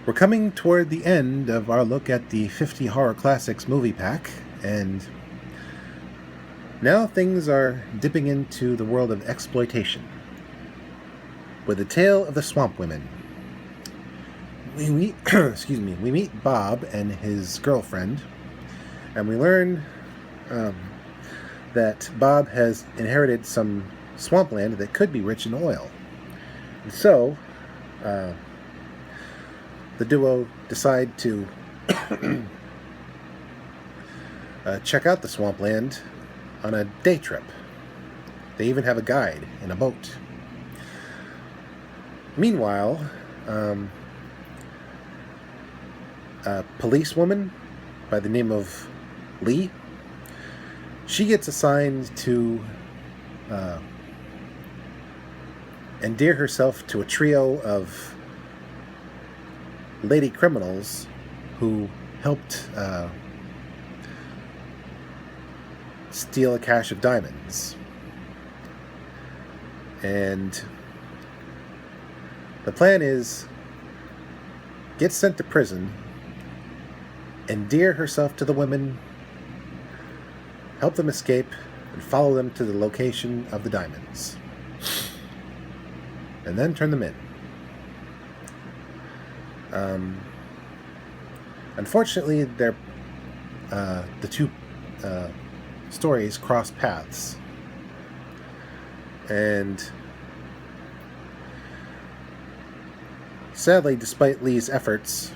We're coming toward the end of our look at the 50 Horror Classics movie pack, and now things are dipping into the world of exploitation. With the tale of the Swamp Women, we meet, we meet Bob and his girlfriend, and we learn that Bob has inherited some swampland that could be rich in oil. And so, the duo decide to check out the swampland on a day trip. They even have a guide in a boat. Meanwhile, a policewoman by the name of Lee, she gets assigned to endear herself to a trio of lady criminals who helped steal a cache of diamonds. And the plan is get sent to prison, endear herself to the women, help them escape, and follow them to the location of the diamonds. And then turn them in. Unfortunately, the two stories cross paths. And sadly, despite Lee's efforts,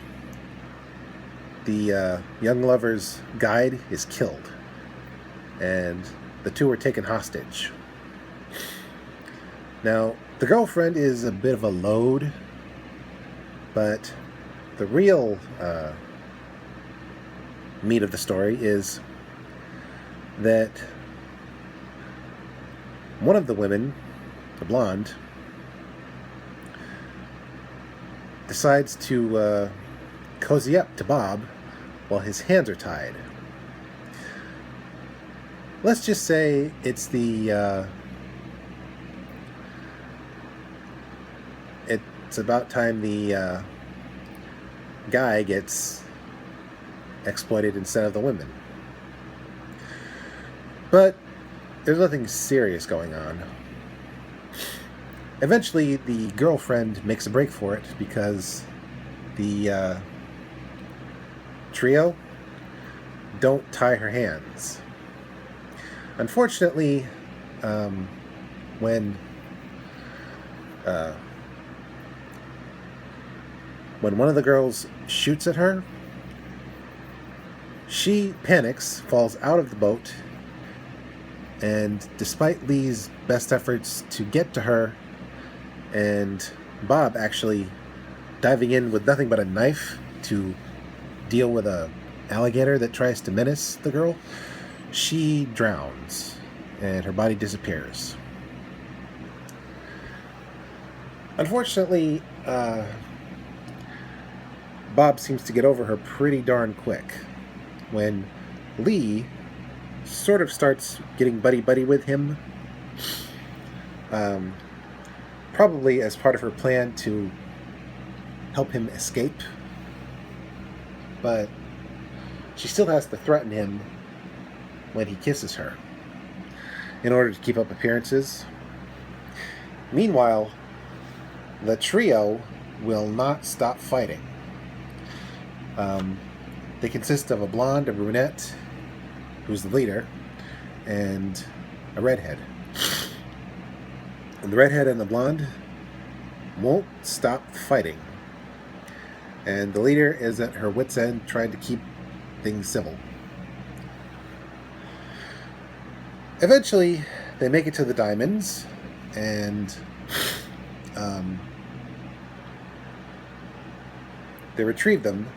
the young lover's guide is killed, and the two are taken hostage. Now, the girlfriend is a bit of a load, but the real meat of the story is that one of the women, the blonde, decides to cozy up to Bob while his hands are tied. Let's just say it's it's about time the guy gets exploited instead of the women. But there's nothing serious going on. Eventually, the girlfriend makes a break for it because the trio don't tie her hands. Unfortunately, when one of the girls shoots at her, she panics, falls out of the boat, and despite Lee's best efforts to get to her, and Bob actually diving in with nothing but a knife to deal with a alligator that tries to menace the girl, she drowns and her body disappears. Unfortunately, Bob seems to get over her pretty darn quick when Lee sort of starts getting buddy-buddy with him, probably as part of her plan to help him escape, but she still has to threaten him when he kisses her in order to keep up appearances. Meanwhile, the trio will not stop fighting. They consist of a blonde, a brunette, who's the leader, and a redhead. And the redhead and the blonde won't stop fighting. And the leader is at her wit's end trying to keep things civil. Eventually, they make it to the diamonds, and they retrieve them.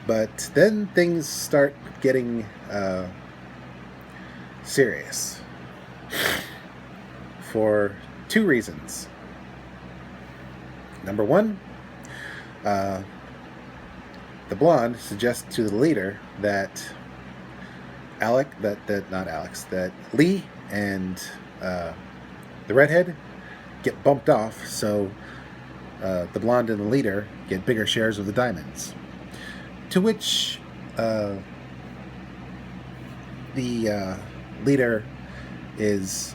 But then things start getting serious for two reasons. Number one, the blonde suggests to the leader that that Lee and the redhead get bumped off, so the blonde and the leader get bigger shares of the diamonds. To which the leader is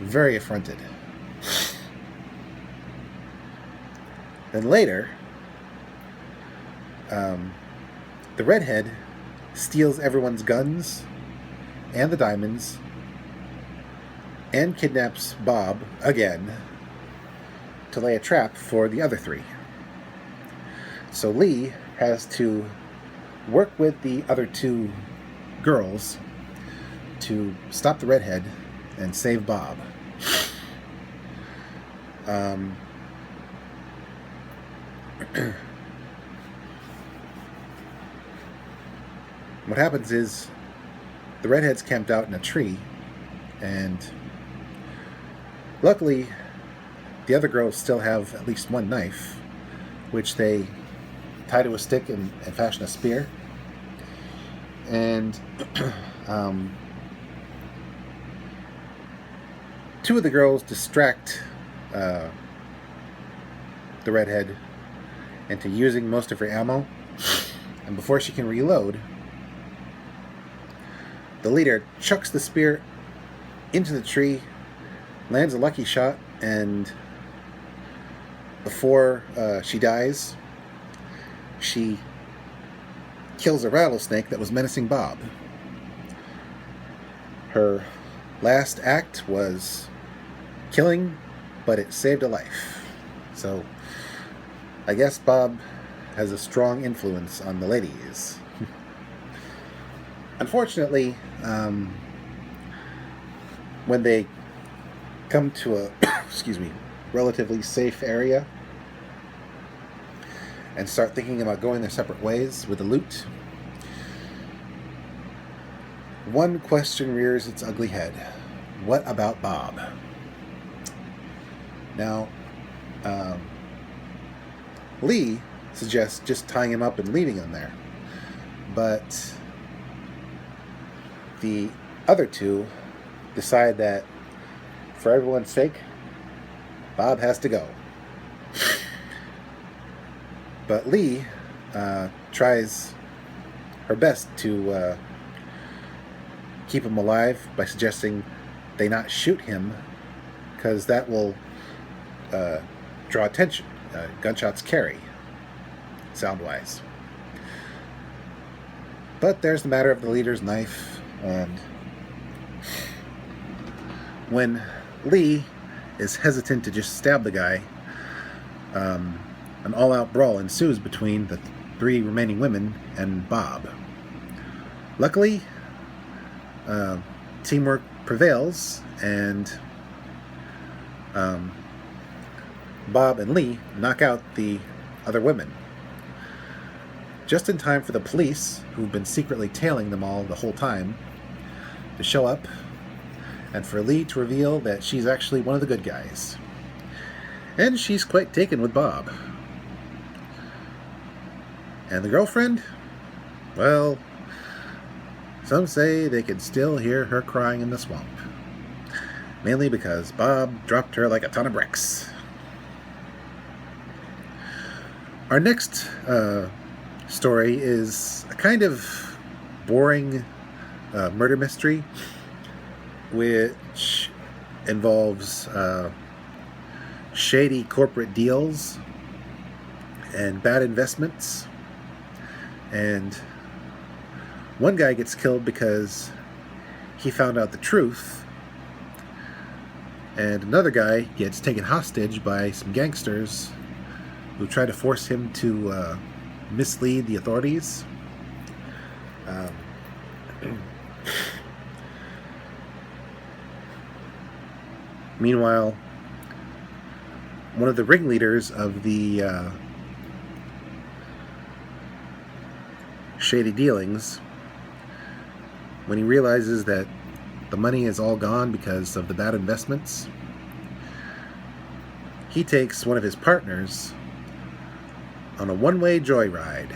very affronted. Then later, the redhead steals everyone's guns and the diamonds and kidnaps Bob again to lay a trap for the other three. So Lee has to work with the other two girls to stop the redhead and save Bob. What happens is the redhead's camped out in a tree, and luckily the other girls still have at least one knife, which they tie to a stick and fashion a spear. And two of the girls distract the redhead into using most of her ammo, and before she can reload, the leader chucks the spear into the tree, lands a lucky shot, and before she dies, she kills a rattlesnake that was menacing Bob. Her last act was killing, but it saved a life. So I guess Bob has a strong influence on the ladies. Unfortunately, when they come to a relatively safe area and start thinking about going their separate ways with the loot, one question rears its ugly head. What about Bob? Now, Lee suggests just tying him up and leaving him there, but the other two decide that for everyone's sake, Bob has to go. But Lee tries her best to keep him alive by suggesting they not shoot him, because that will draw attention. Gunshots carry, sound-wise. But there's the matter of the leader's knife, and when Lee is hesitant to just stab the guy, an all-out brawl ensues between the three remaining women and Bob. Luckily, teamwork prevails, and Bob and Lee knock out the other women, just in time for the police, who've been secretly tailing them all the whole time, to show up, and for Lee to reveal that she's actually one of the good guys. And she's quite taken with Bob. And the girlfriend? Well, some say they can still hear her crying in the swamp. Mainly because Bob dropped her like a ton of bricks. Our next story is a kind of boring murder mystery, which involves shady corporate deals and bad investments. And one guy gets killed because he found out the truth, and another guy gets taken hostage by some gangsters who try to force him to mislead the authorities. Meanwhile, one of the ringleaders of the shady dealings, when he realizes that the money is all gone because of the bad investments, he takes one of his partners on a one-way joyride.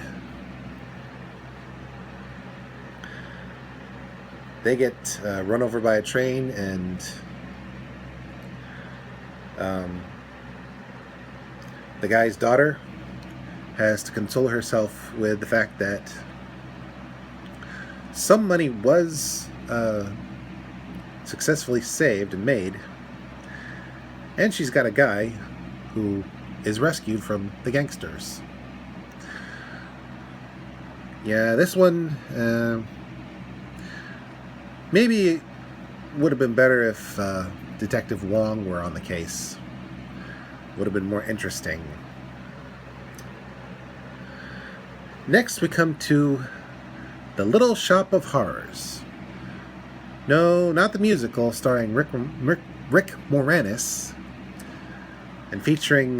They get run over by a train, and The guy's daughter has to console herself with the fact that some money was successfully saved and made, and she's got a guy who is rescued from the gangsters. Yeah, this one maybe would have been better if Detective Wong were on the case. Would have been more interesting. Next, we come to The Little Shop of Horrors. No, not the musical, starring Rick Moranis and featuring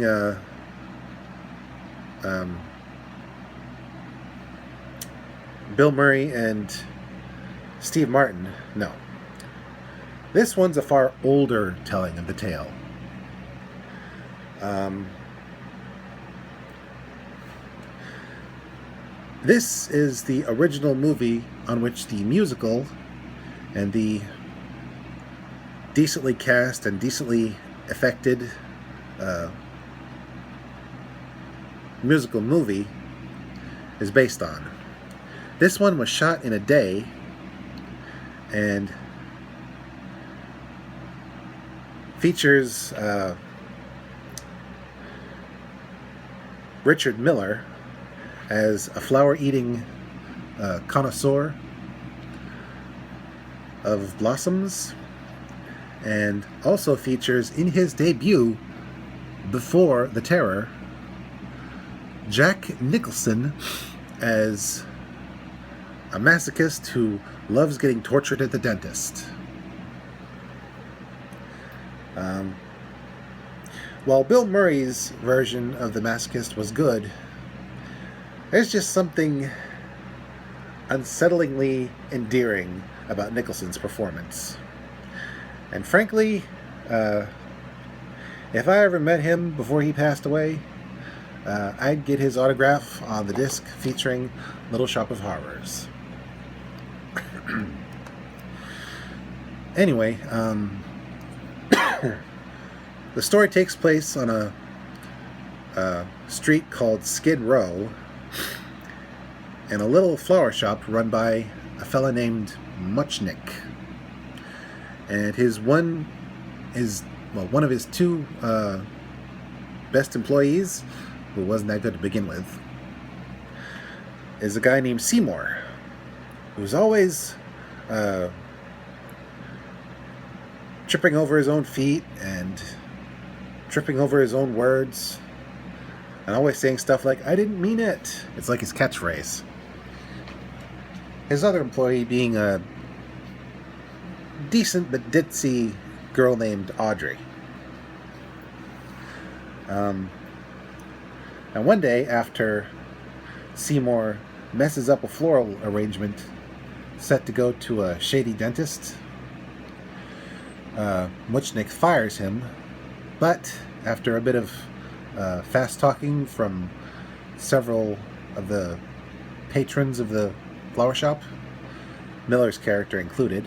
Bill Murray and Steve Martin. No. This one's a far older telling of the tale. This is the original movie on which the musical and the decently cast and decently affected musical movie is based on. This one was shot in a day and features Richard Miller as a flower-eating connoisseur of blossoms, and also features in his debut before The Terror, Jack Nicholson as a masochist who loves getting tortured at the dentist. While Bill Murray's version of the masochist was good, there's just something unsettlingly endearing about Nicholson's performance. And frankly, if I ever met him before he passed away, I'd get his autograph on the disc featuring Little Shop of Horrors. Anyway, the story takes place on a street called Skid Row, in a little flower shop run by a fella named Muchnick. And one of his two best employees, who wasn't that good to begin with, is a guy named Seymour, who's always tripping over his own feet and tripping over his own words and always saying stuff like, "I didn't mean it." It's like his catchphrase. His other employee being a decent but ditzy girl named Audrey. And one day, after Seymour messes up a floral arrangement set to go to a shady dentist, Muchnick fires him, but after a bit of fast talking from several of the patrons of the flower shop, Miller's character included,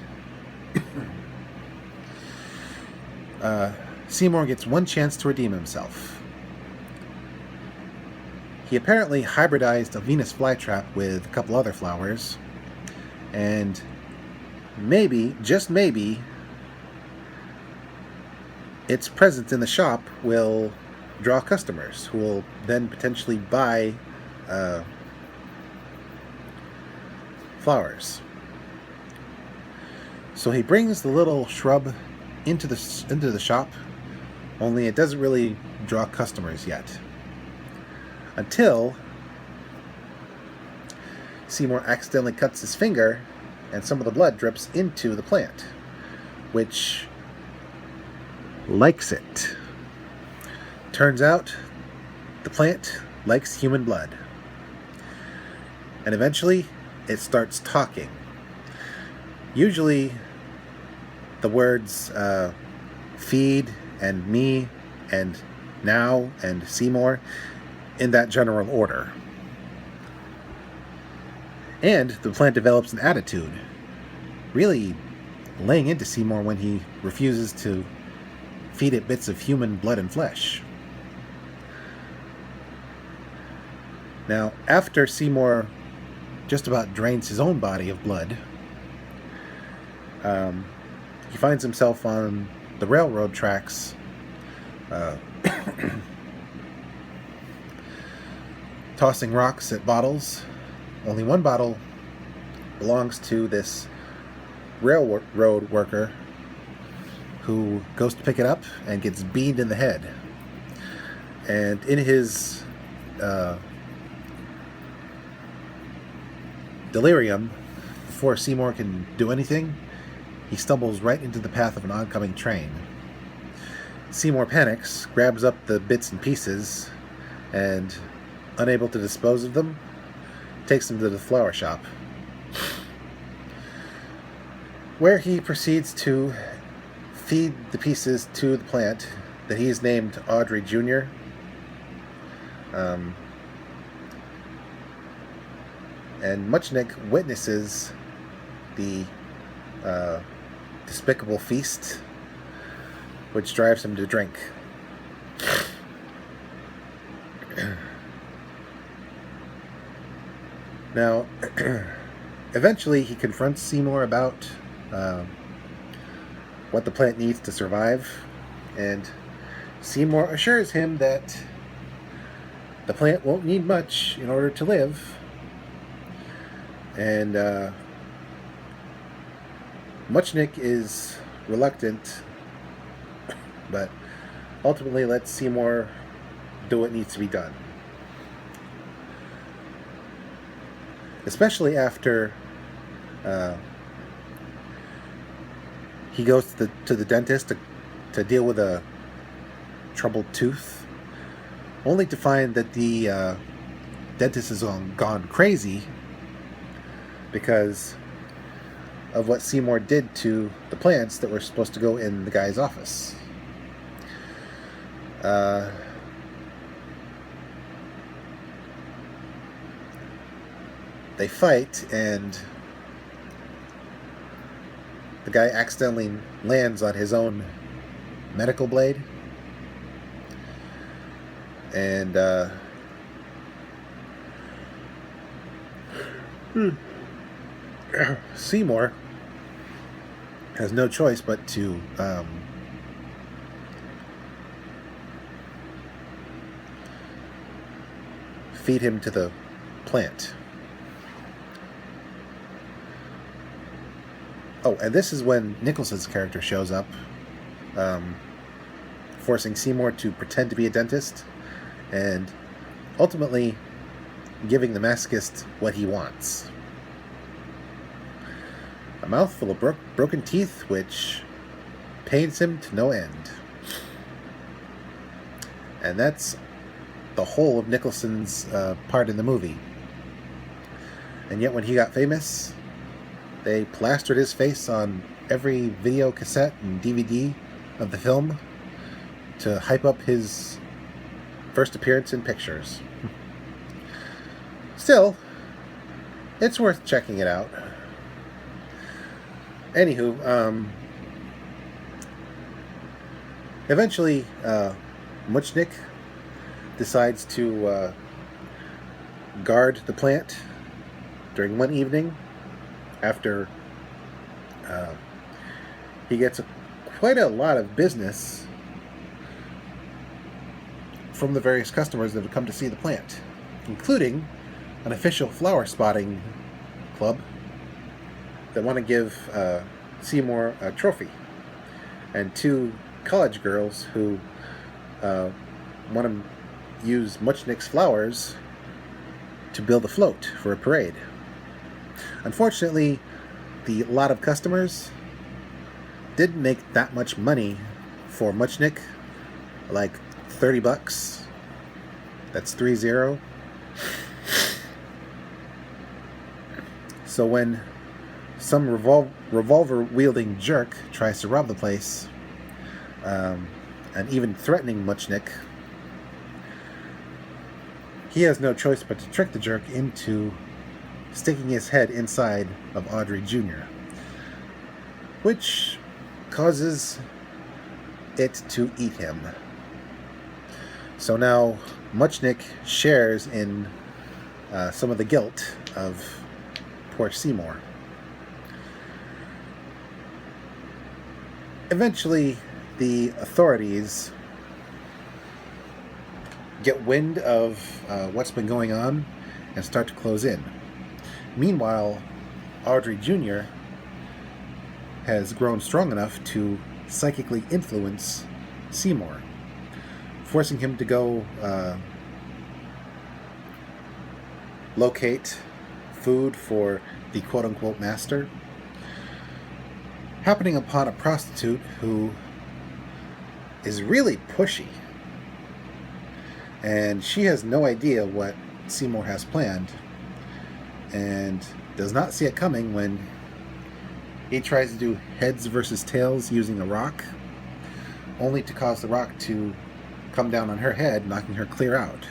Seymour gets one chance to redeem himself. He apparently hybridized a Venus flytrap with a couple other flowers, and maybe, just maybe, its presence in the shop will draw customers who will then potentially buy flowers. So he brings the little shrub into the shop, only it doesn't really draw customers yet. Until Seymour accidentally cuts his finger and some of the blood drips into the plant, which likes it. Turns out the plant likes human blood. And eventually it starts talking. Usually the words feed and me and now and Seymour in that general order. And the plant develops an attitude, really laying into Seymour when he refuses to feed it bits of human blood and flesh. Now, after Seymour just about drains his own body of blood, he finds himself on the railroad tracks, tossing rocks at bottles. Only one bottle belongs to this railroad worker, who goes to pick it up and gets beamed in the head. And in his delirium, before Seymour can do anything, he stumbles right into the path of an oncoming train. Seymour panics, grabs up the bits and pieces, and, unable to dispose of them, takes them to the flower shop, where he proceeds to feed the pieces to the plant that he's named Audrey Jr. And Muchnick witnesses the despicable feast, which drives him to drink. Now, eventually he confronts Seymour about what the plant needs to survive, and Seymour assures him that the plant won't need much in order to live, and Muchnick is reluctant, but ultimately lets Seymour do what needs to be done. Especially after he goes to the dentist to deal with a troubled tooth, only to find that the dentist has gone crazy because of what Seymour did to the plants that were supposed to go in the guy's office. They fight, and the guy accidentally lands on his own medical blade, and Seymour has no choice but to feed him to the plant. Oh, and this is when Nicholson's character shows up, forcing Seymour to pretend to be a dentist, and ultimately giving the masochist what he wants. A mouthful of broken teeth, which pains him to no end. And that's the whole of Nicholson's part in the movie. And yet when he got famous, they plastered his face on every video cassette and DVD of the film to hype up his first appearance in pictures. Still, it's worth checking it out. Anywho, eventually, Muchnick decides to guard the plant during one evening after he gets quite a lot of business from the various customers that have come to see the plant, including an official flower spotting club that want to give Seymour a trophy, and two college girls who want to use Muchnick's flowers to build a float for a parade. Unfortunately, the lot of customers didn't make that much money for Muchnick, like $30. That's 30. So when some revolver-wielding jerk tries to rob the place, and even threatening Muchnick, he has no choice but to trick the jerk into sticking his head inside of Audrey Jr., which causes it to eat him. So now Muchnick shares in some of the guilt of poor Seymour. Eventually, the authorities get wind of what's been going on and start to close in. Meanwhile, Audrey Jr. has grown strong enough to psychically influence Seymour, forcing him to go locate food for the quote-unquote master, happening upon a prostitute who is really pushy, and she has no idea what Seymour has planned and does not see it coming when he tries to do heads versus tails using a rock, only to cause the rock to come down on her head, knocking her clear out.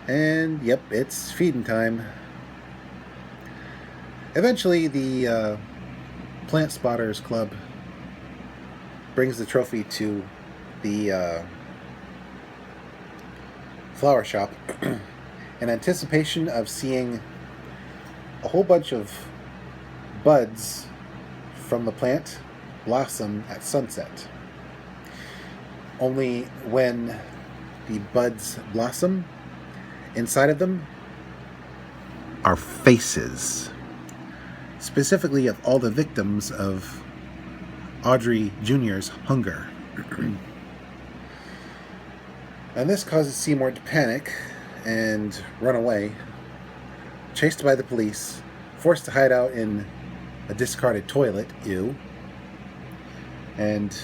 And yep, it's feeding time. Eventually, the Plant Spotters Club brings the trophy to the flower shop in anticipation of seeing a whole bunch of buds from the plant blossom at sunset. Only when the buds blossom, inside of them are faces, specifically of all the victims of Audrey Jr.'s hunger. And this causes Seymour to panic and run away, chased by the police, forced to hide out in a discarded toilet, and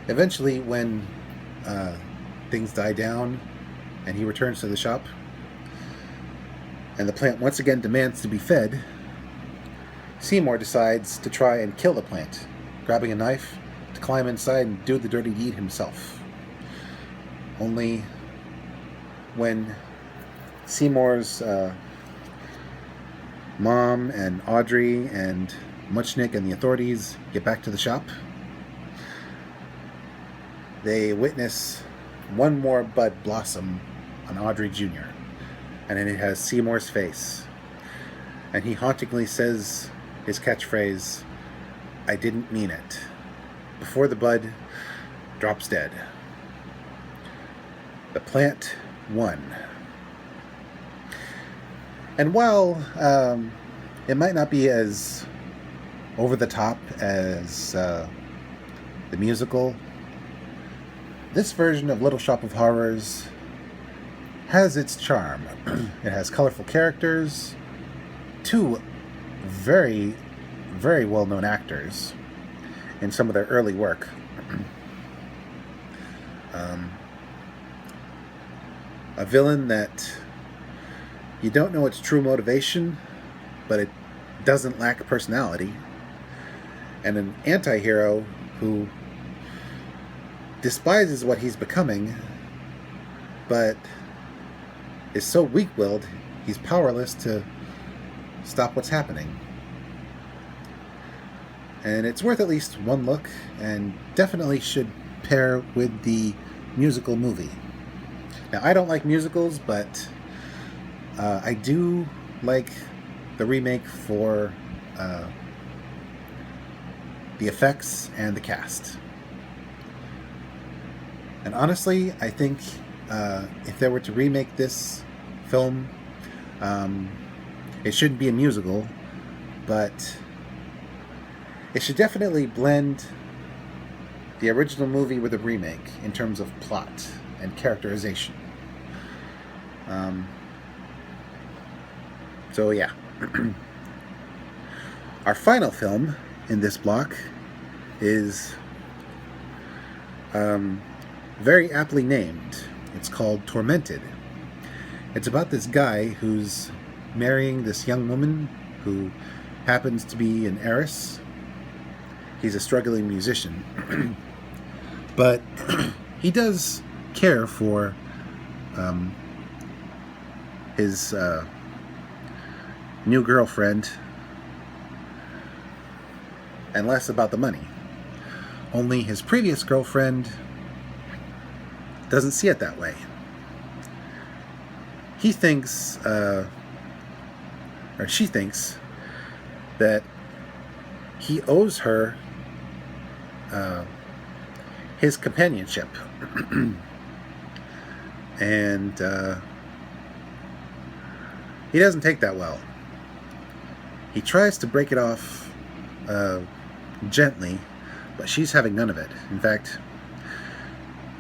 eventually when things die down and he returns to the shop and the plant once again demands to be fed, Seymour decides to try and kill the plant, grabbing a knife to climb inside and do the dirty deed himself. Only when Seymour's mom and Audrey and Muchnick and the authorities get back to the shop, they witness one more bud blossom on Audrey Jr., and then it has Seymour's face. And he hauntingly says his catchphrase, "I didn't mean it," before the bud drops dead. The plant won. And while it might not be as over the top as the musical, this version of Little Shop of Horrors has its charm. It has colorful characters, two very, very well-known actors in some of their early work. A villain that you don't know its true motivation, but it doesn't lack personality. And an anti-hero who despises what he's becoming, but is so weak-willed he's powerless to stop what's happening. And it's worth at least one look, and definitely should pair with the musical movie. Now, I don't like musicals, but I do like the remake for the effects and the cast. And honestly, I think if they were to remake this film, it shouldn't be a musical, but it should definitely blend the original movie with the remake in terms of plot and characterization. So yeah. Our final film in this block is very aptly named. It's called Tormented. It's about this guy who's marrying this young woman who happens to be an heiress. He's a struggling musician. But he does care for his new girlfriend and less about the money. Only his previous girlfriend doesn't see it that way. he thinks, or she thinks, that he owes her his companionship. And he doesn't take that well. He tries to break it off gently, but she's having none of it. In fact,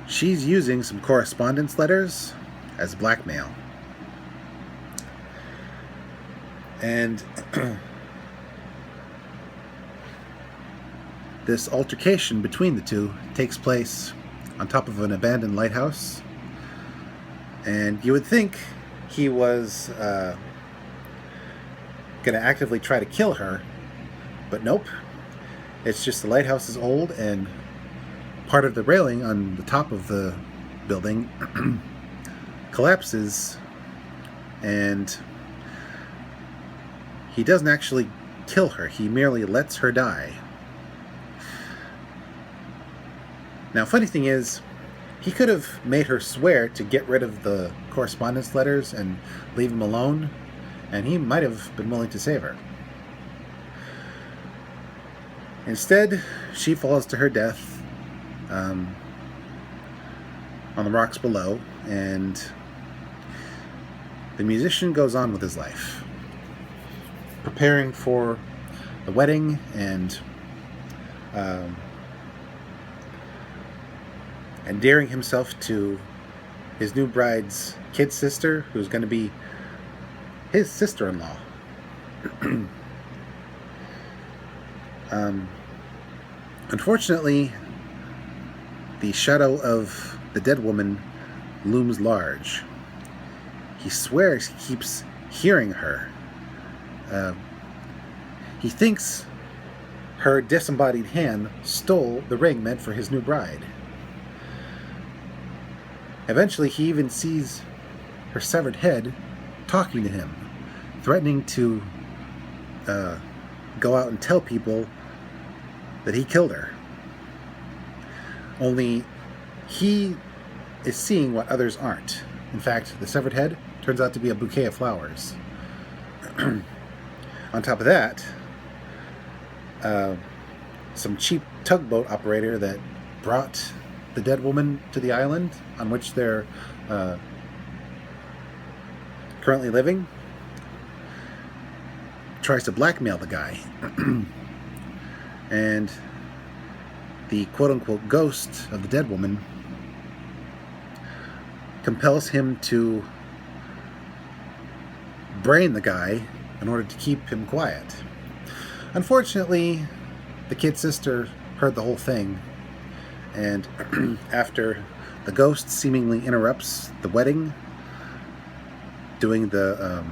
she's using some correspondence letters as blackmail. And this altercation between the two takes place on top of an abandoned lighthouse. And you would think he was going to actively try to kill her, but nope. It's just the lighthouse is old, and part of the railing on the top of the building collapses, and he doesn't actually kill her. He merely lets her die. Now, funny thing is, he could have made her swear to get rid of the correspondence letters and leave him alone, and he might have been willing to save her. Instead, she falls to her death on the rocks below, and the musician goes on with his life, preparing for the wedding and endearing himself to his new bride's kid sister, who's going to be his sister-in-law. Unfortunately, the shadow of the dead woman looms large. He swears he keeps hearing her. He thinks her disembodied hand stole the ring meant for his new bride. Eventually, he even sees her severed head talking to him, threatening to go out and tell people that he killed her. Only he is seeing what others aren't. In fact, the severed head turns out to be a bouquet of flowers. On top of that, some cheap tugboat operator that brought the dead woman to the island on which they're currently living tries to blackmail the guy. And the quote-unquote ghost of the dead woman compels him to brain the guy in order to keep him quiet. Unfortunately, the kid sister heard the whole thing, and after the ghost seemingly interrupts the wedding, doing the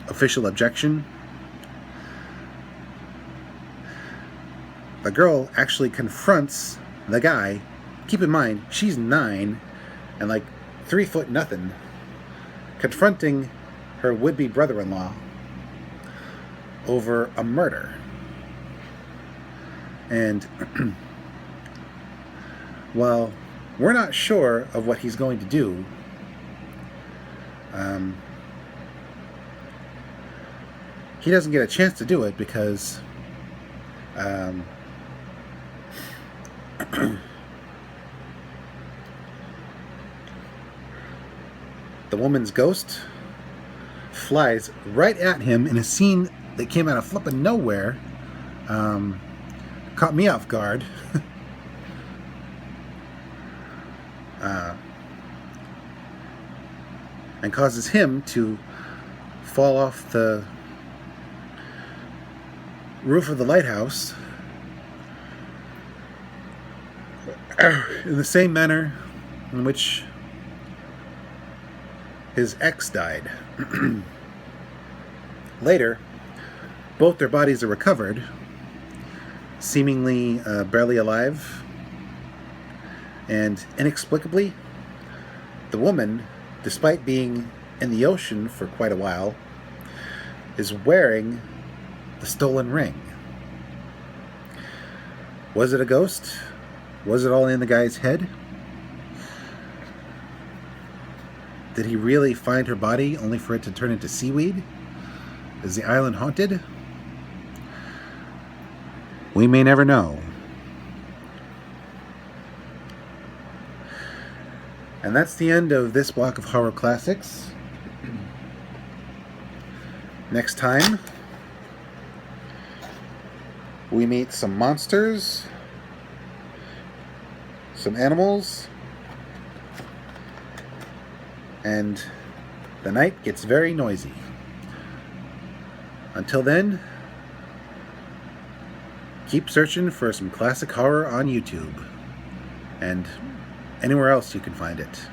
official objection, the girl actually confronts the guy. Keep in mind, she's 9 and like 3 foot nothing, confronting her would-be brother-in-law over a murder. And while we're not sure of what he's going to do, he doesn't get a chance to do it because the woman's ghost flies right at him in a scene that came out of flippin' nowhere. Caught me off guard. And causes him to fall off the roof of the lighthouse in the same manner in which his ex died. Later, both their bodies are recovered, seemingly barely alive, and inexplicably, the woman, despite being in the ocean for quite a while, is wearing the stolen ring. Was it a ghost? Was it all in the guy's head? Did he really find her body only for it to turn into seaweed? Is the island haunted? We may never know. And that's the end of this block of horror classics. Next time, we meet some monsters, some animals, and the night gets very noisy. Until then, keep searching for some classic horror on YouTube and anywhere else you can find it.